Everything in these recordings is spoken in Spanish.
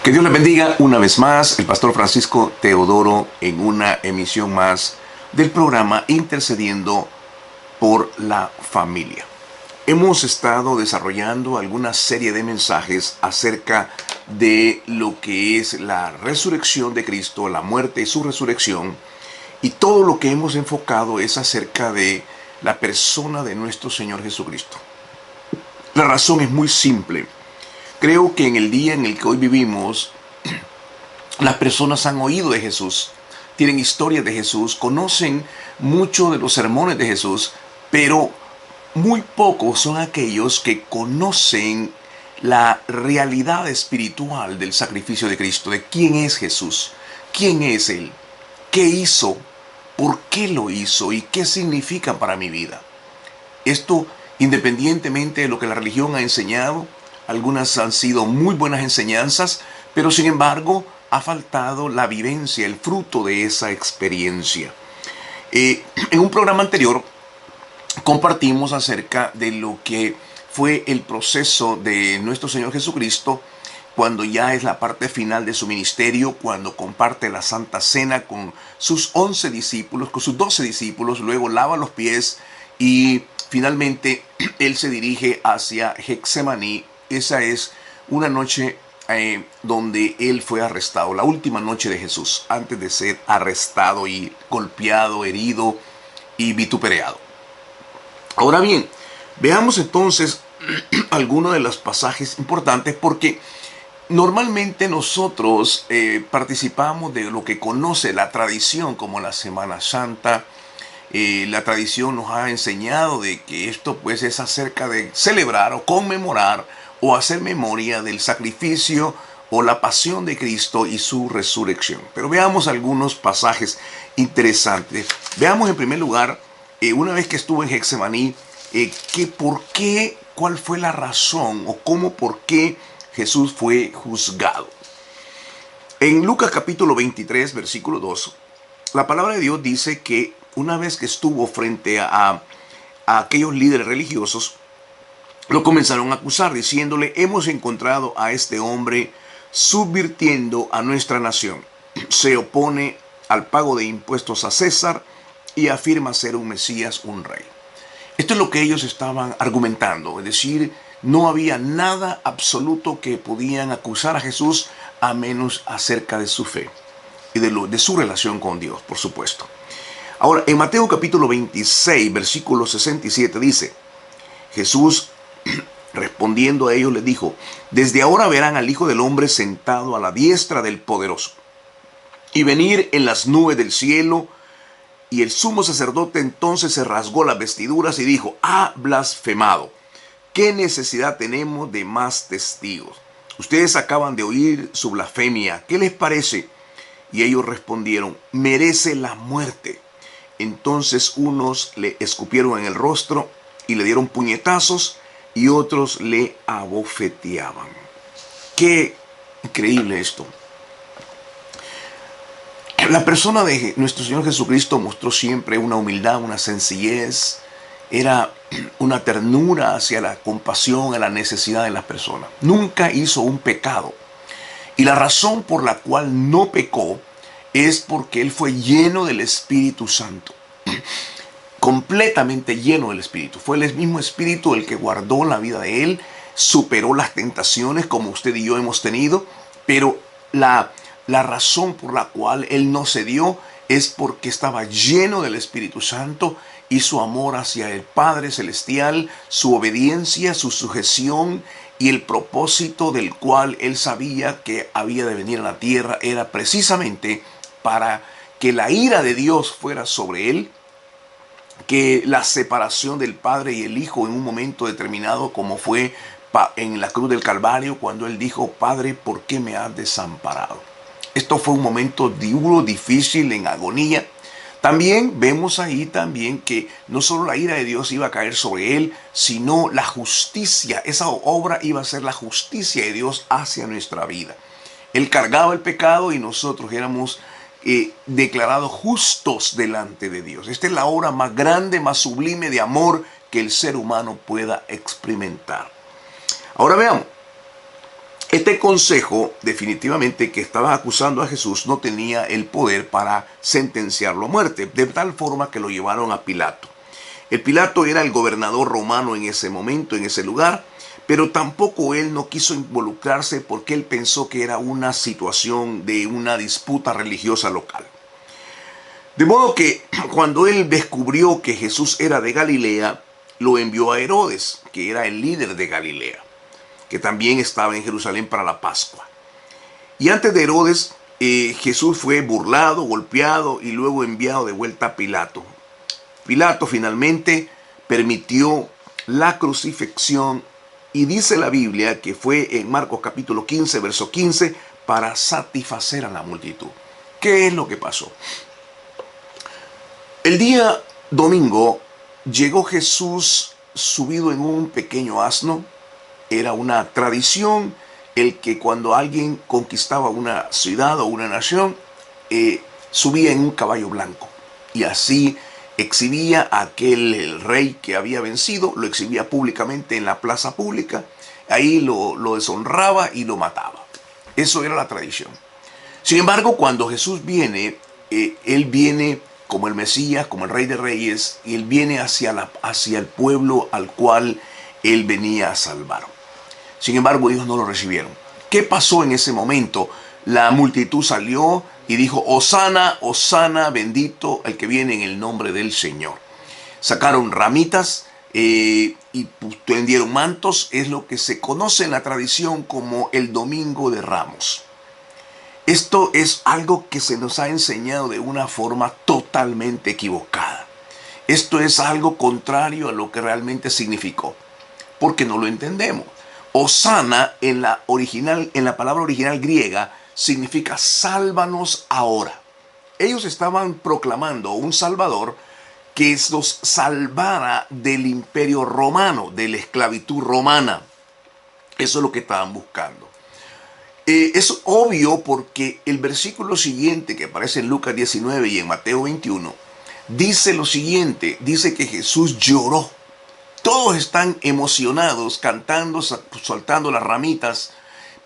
Que Dios les bendiga una vez más, el pastor Francisco Teodoro en una emisión más del programa Intercediendo por la Familia. Hemos estado desarrollando alguna serie de mensajes acerca de lo que es la resurrección de Cristo, la muerte y su resurrección, y todo lo que hemos enfocado es acerca de la persona de nuestro Señor Jesucristo. La razón es muy simple. Creo que en el día en el que hoy vivimos, las personas han oído de Jesús, tienen historias de Jesús, conocen mucho de los sermones de Jesús, pero muy pocos son aquellos que conocen la realidad espiritual del sacrificio de Cristo, de quién es Jesús, quién es Él, qué hizo, por qué lo hizo y qué significa para mi vida. Esto, independientemente de lo que la religión ha enseñado, algunas han sido muy buenas enseñanzas, pero sin embargo ha faltado la vivencia, el fruto de esa experiencia. En un programa anterior compartimos acerca de lo que fue el proceso de nuestro Señor Jesucristo cuando ya es la parte final de su ministerio, cuando comparte la Santa Cena con sus 11 discípulos, con sus 12 discípulos, luego lava los pies y finalmente él se dirige hacia Getsemaní. Esa es una noche donde él fue arrestado, la última noche de Jesús, antes de ser arrestado y golpeado, herido y vituperado. Ahora bien, veamos entonces algunos de los pasajes importantes porque normalmente nosotros participamos de lo que conoce la tradición como la Semana Santa. La tradición nos ha enseñado de que esto pues es acerca de celebrar o conmemorar o hacer memoria del sacrificio o la pasión de Cristo y su resurrección. Pero veamos algunos pasajes interesantes. Veamos en primer lugar, una vez que estuvo en Getsemaní, cuál fue la razón o por qué Jesús fue juzgado. En Lucas capítulo 23, versículo 2, la palabra de Dios dice que una vez que estuvo frente a aquellos líderes religiosos, lo comenzaron a acusar diciéndole: hemos encontrado a este hombre subvirtiendo a nuestra nación. Se opone al pago de impuestos a César y afirma ser un Mesías, un rey. Esto es lo que ellos estaban argumentando, es decir, no había nada absoluto que podían acusar a Jesús a menos acerca de su fe y de su relación con Dios, por supuesto. Ahora, en Mateo capítulo 26, versículo 67 dice: Jesús respondiendo a ellos les dijo: desde ahora verán al Hijo del Hombre sentado a la diestra del Poderoso y venir en las nubes del cielo. Y el sumo sacerdote entonces se rasgó las vestiduras y dijo: ha blasfemado. ¿Qué necesidad tenemos de más testigos? Ustedes acaban de oír su blasfemia. ¿Qué les parece? Y ellos respondieron: merece la muerte. Entonces unos le escupieron en el rostro y le dieron puñetazos y otros le abofeteaban. Qué increíble esto. La persona de nuestro Señor Jesucristo mostró siempre una humildad, una sencillez, era una ternura hacia la compasión, a la necesidad de las personas. Nunca hizo un pecado. Y la razón por la cual no pecó es porque Él fue lleno del Espíritu Santo. Completamente lleno del Espíritu. Fue el mismo Espíritu el que guardó la vida de Él, superó las tentaciones como usted y yo hemos tenido, pero la razón por la cual Él no cedió es porque estaba lleno del Espíritu Santo y su amor hacia el Padre Celestial, su obediencia, su sujeción y el propósito del cual Él sabía que había de venir a la tierra era precisamente para que la ira de Dios fuera sobre Él, que la separación del Padre y el Hijo en un momento determinado, como fue en la cruz del Calvario, cuando Él dijo: Padre, ¿por qué me has desamparado? Esto fue un momento duro, difícil, en agonía. También vemos ahí también que no solo la ira de Dios iba a caer sobre Él, sino la justicia. Esa obra iba a ser la justicia de Dios hacia nuestra vida. Él cargaba el pecado y nosotros éramos declarados justos delante de Dios. Esta es la obra más grande, más sublime de amor que el ser humano pueda experimentar. Ahora veamos. Este consejo, definitivamente, que estaba acusando a Jesús, no tenía el poder para sentenciarlo a muerte, de tal forma que lo llevaron a Pilato. El Pilato era el gobernador romano en ese momento, en ese lugar, pero tampoco él no quiso involucrarse porque él pensó que era una situación de una disputa religiosa local. De modo que cuando él descubrió que Jesús era de Galilea, lo envió a Herodes, que era el líder de Galilea, que también estaba en Jerusalén para la Pascua. Y antes de Herodes, Jesús fue burlado, golpeado y luego enviado de vuelta a Pilato. Pilato finalmente permitió la crucifixión y dice la Biblia que fue en Marcos capítulo 15, verso 15, para satisfacer a la multitud. ¿Qué es lo que pasó? El día domingo llegó Jesús subido en un pequeño asno. Era una tradición el que cuando alguien conquistaba una ciudad o una nación, subía en un caballo blanco. Y así exhibía a aquel rey que había vencido, lo exhibía públicamente en la plaza pública, ahí lo deshonraba y lo mataba. Eso era la tradición. Sin embargo, cuando Jesús viene, él viene como el Mesías, como el Rey de Reyes, y él viene hacia el pueblo al cual él venía a salvar. Sin embargo, ellos no lo recibieron. ¿Qué pasó en ese momento? La multitud salió y dijo: Hosana, Hosana, bendito el que viene en el nombre del Señor. Sacaron ramitas y tendieron mantos. Es lo que se conoce en la tradición como el Domingo de Ramos. Esto es algo que se nos ha enseñado de una forma totalmente equivocada. Esto es algo contrario a lo que realmente significó, porque no lo entendemos. Hosana en la palabra original griega significa sálvanos ahora. Ellos estaban proclamando un Salvador que los salvara del imperio romano, de la esclavitud romana. Eso es lo que estaban buscando. Es obvio porque el versículo siguiente que aparece en Lucas 19 y en Mateo 21 dice lo siguiente, dice que Jesús lloró. Todos están emocionados, cantando, soltando las ramitas,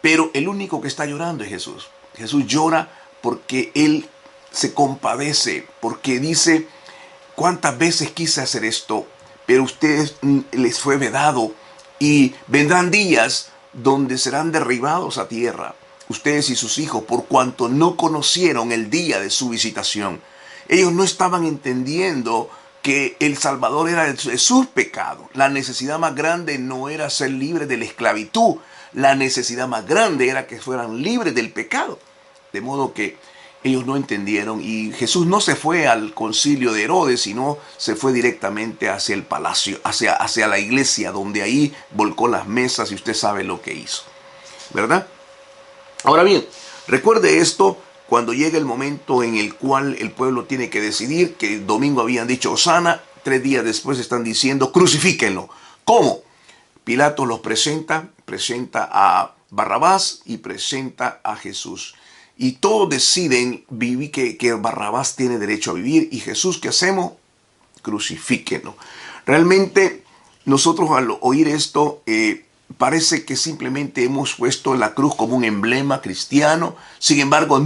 pero el único que está llorando es Jesús. Jesús llora porque Él se compadece, porque dice: cuántas veces quise hacer esto, pero a ustedes les fue vedado, y vendrán días donde serán derribados a tierra, ustedes y sus hijos, por cuanto no conocieron el día de su visitación. Ellos no estaban entendiendo que el Salvador era de sus pecados. La necesidad más grande no era ser libres de la esclavitud. La necesidad más grande era que fueran libres del pecado. De modo que ellos no entendieron, y Jesús no se fue al concilio de Herodes, sino se fue directamente hacia el palacio, hacia la iglesia, donde ahí volcó las mesas y usted sabe lo que hizo, ¿verdad? Ahora bien, recuerde esto cuando llega el momento en el cual el pueblo tiene que decidir, que el domingo habían dicho Hosana, 3 días después están diciendo crucifíquenlo. ¿Cómo? Pilato los presenta a Barrabás y presenta a Jesús. Y todos deciden vivir que Barrabás tiene derecho a vivir, y Jesús, ¿qué hacemos? Crucifíquenlo. Realmente nosotros al oír esto parece que simplemente hemos puesto la cruz como un emblema cristiano. Sin embargo,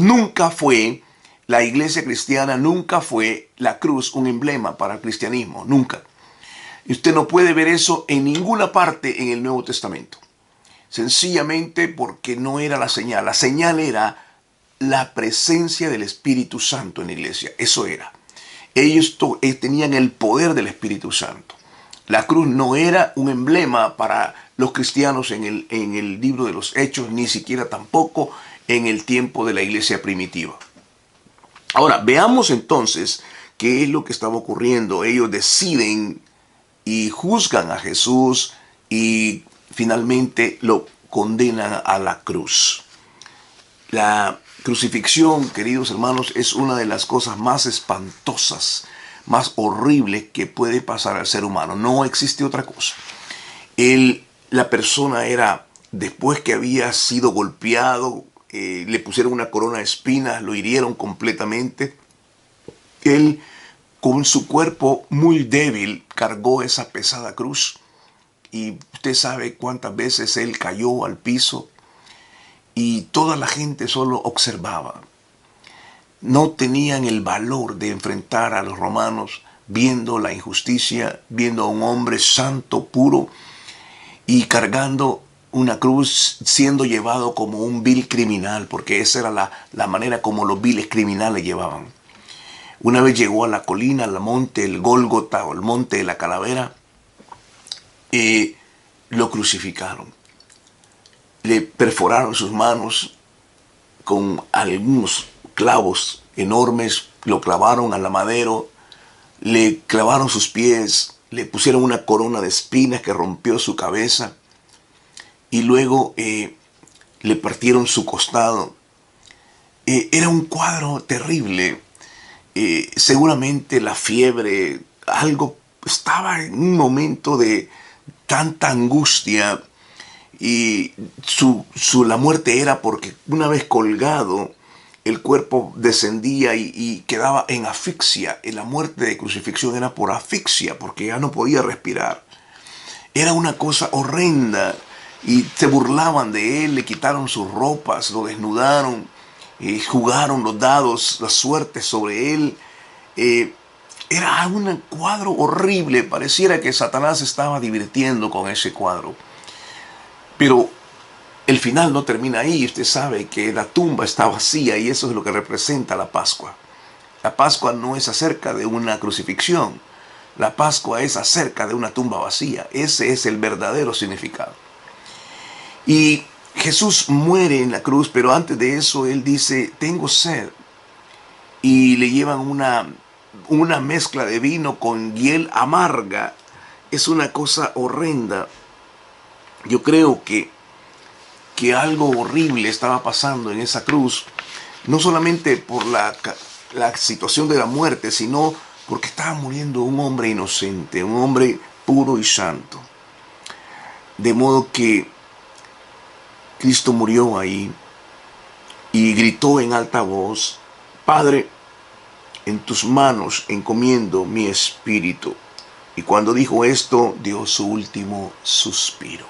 la iglesia cristiana nunca fue la cruz un emblema para el cristianismo, nunca. Y usted no puede ver eso en ninguna parte en el Nuevo Testamento. Sencillamente porque no era la señal. La señal era la presencia del Espíritu Santo en la iglesia. Eso era. Ellos tenían el poder del Espíritu Santo. La cruz no era un emblema para los cristianos en el libro de los Hechos, ni siquiera tampoco en el tiempo de la iglesia primitiva. Ahora, veamos entonces qué es lo que estaba ocurriendo. Ellos deciden y juzgan a Jesús y finalmente lo condenan a la cruz. La crucifixión, queridos hermanos, es una de las cosas más espantosas, más horribles que puede pasar al ser humano. No existe otra cosa. La persona era, después que había sido golpeado, le pusieron una corona de espinas, lo hirieron completamente. Él, con su cuerpo muy débil, cargó esa pesada cruz. Y usted sabe cuántas veces él cayó al piso. y toda la gente solo observaba. No tenían el valor de enfrentar a los romanos viendo la injusticia, viendo a un hombre santo, puro, y cargando una cruz, siendo llevado como un vil criminal, porque esa era la manera como los viles criminales llevaban. Una vez llegó a la colina, al monte, el Gólgota o el monte de la calavera, lo crucificaron. Le perforaron sus manos con algunos clavos enormes, lo clavaron al madero, le clavaron sus pies, le pusieron una corona de espinas que rompió su cabeza y luego le partieron su costado. Era un cuadro terrible. Seguramente la fiebre, algo, estaba en un momento de tanta angustia y la muerte era porque una vez colgado el cuerpo descendía y quedaba en asfixia. Y la muerte de crucifixión era por asfixia, porque ya no podía respirar. Era una cosa horrenda y se burlaban de él, le quitaron sus ropas, lo desnudaron, jugaron los dados, la suerte sobre él. Era un cuadro horrible, pareciera que Satanás estaba divirtiendo con ese cuadro. Pero el final no termina ahí. Usted sabe que la tumba está vacía y eso es lo que representa la Pascua. La Pascua no es acerca de una crucifixión. La Pascua es acerca de una tumba vacía. Ese es el verdadero significado. Y Jesús muere en la cruz, pero antes de eso él dice, tengo sed. Y le llevan una mezcla de vino con hiel amarga. Es una cosa horrenda. Yo creo que algo horrible estaba pasando en esa cruz, no solamente por la situación de la muerte, sino porque estaba muriendo un hombre inocente, un hombre puro y santo. De modo que Cristo murió ahí y gritó en alta voz, Padre, en tus manos encomiendo mi espíritu. Y cuando dijo esto, dio su último suspiro.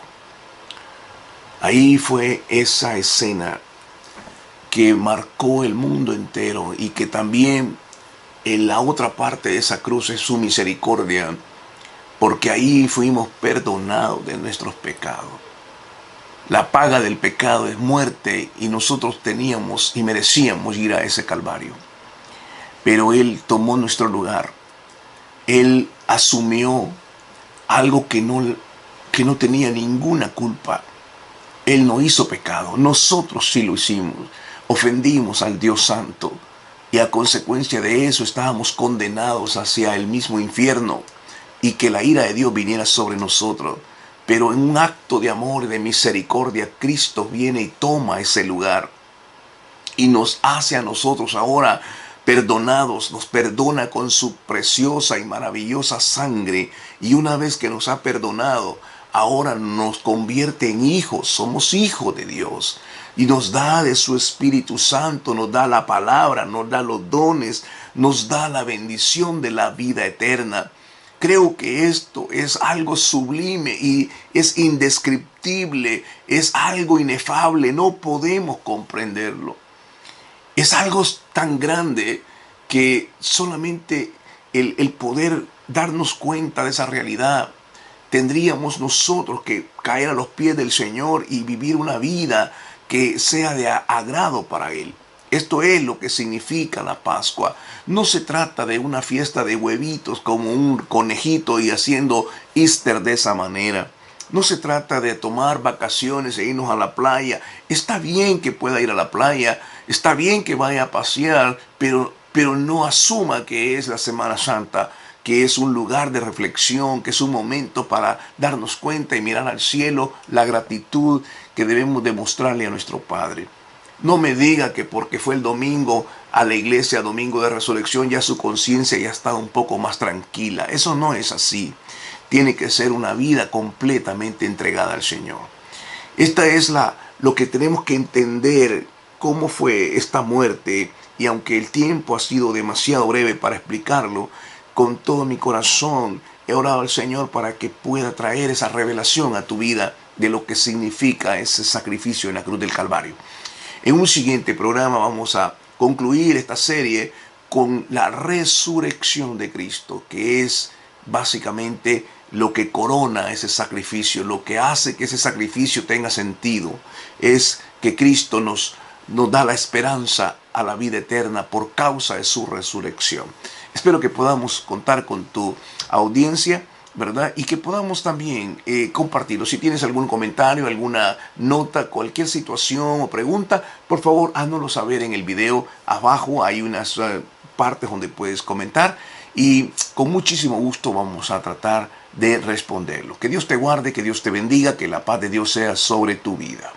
Ahí fue esa escena que marcó el mundo entero y que también en la otra parte de esa cruz es su misericordia, porque ahí fuimos perdonados de nuestros pecados. La paga del pecado es muerte y nosotros teníamos y merecíamos ir a ese Calvario. Pero Él tomó nuestro lugar. Él asumió algo que no tenía ninguna culpa. Él no hizo pecado, nosotros sí lo hicimos. Ofendimos al Dios Santo y a consecuencia de eso estábamos condenados hacia el mismo infierno y que la ira de Dios viniera sobre nosotros. Pero en un acto de amor y de misericordia, Cristo viene y toma ese lugar y nos hace a nosotros ahora perdonados, nos perdona con su preciosa y maravillosa sangre y una vez que nos ha perdonado, ahora nos convierte en hijos, somos hijos de Dios y nos da de su Espíritu Santo, nos da la palabra, nos da los dones, nos da la bendición de la vida eterna. Creo que esto es algo sublime y es indescriptible, es algo inefable, no podemos comprenderlo. Es algo tan grande que solamente el poder darnos cuenta de esa realidad, tendríamos nosotros que caer a los pies del Señor y vivir una vida que sea de agrado para Él. Esto es lo que significa la Pascua. No se trata de una fiesta de huevitos como un conejito y haciendo Easter de esa manera. No se trata de tomar vacaciones e irnos a la playa. Está bien que pueda ir a la playa, está bien que vaya a pasear, pero no asuma que es la Semana Santa, que es un lugar de reflexión, que es un momento para darnos cuenta y mirar al cielo la gratitud que debemos demostrarle a nuestro Padre. No me diga que porque fue el domingo a la iglesia, domingo de resurrección, ya su conciencia ya está un poco más tranquila. Eso no es así. Tiene que ser una vida completamente entregada al Señor. Esta es lo que tenemos que entender, cómo fue esta muerte. Y aunque el tiempo ha sido demasiado breve para explicarlo, con todo mi corazón he orado al Señor para que pueda traer esa revelación a tu vida de lo que significa ese sacrificio en la cruz del Calvario. En un siguiente programa vamos a concluir esta serie con la resurrección de Cristo, que es básicamente lo que corona ese sacrificio, lo que hace que ese sacrificio tenga sentido, es que Cristo nos da la esperanza a la vida eterna por causa de su resurrección. Espero que podamos contar con tu audiencia, ¿verdad? Y que podamos también compartirlo. Si tienes algún comentario, alguna nota, cualquier situación o pregunta, por favor, háznoslo saber en el video. Abajo hay unas partes donde puedes comentar y con muchísimo gusto vamos a tratar de responderlo. Que Dios te guarde, que Dios te bendiga, que la paz de Dios sea sobre tu vida.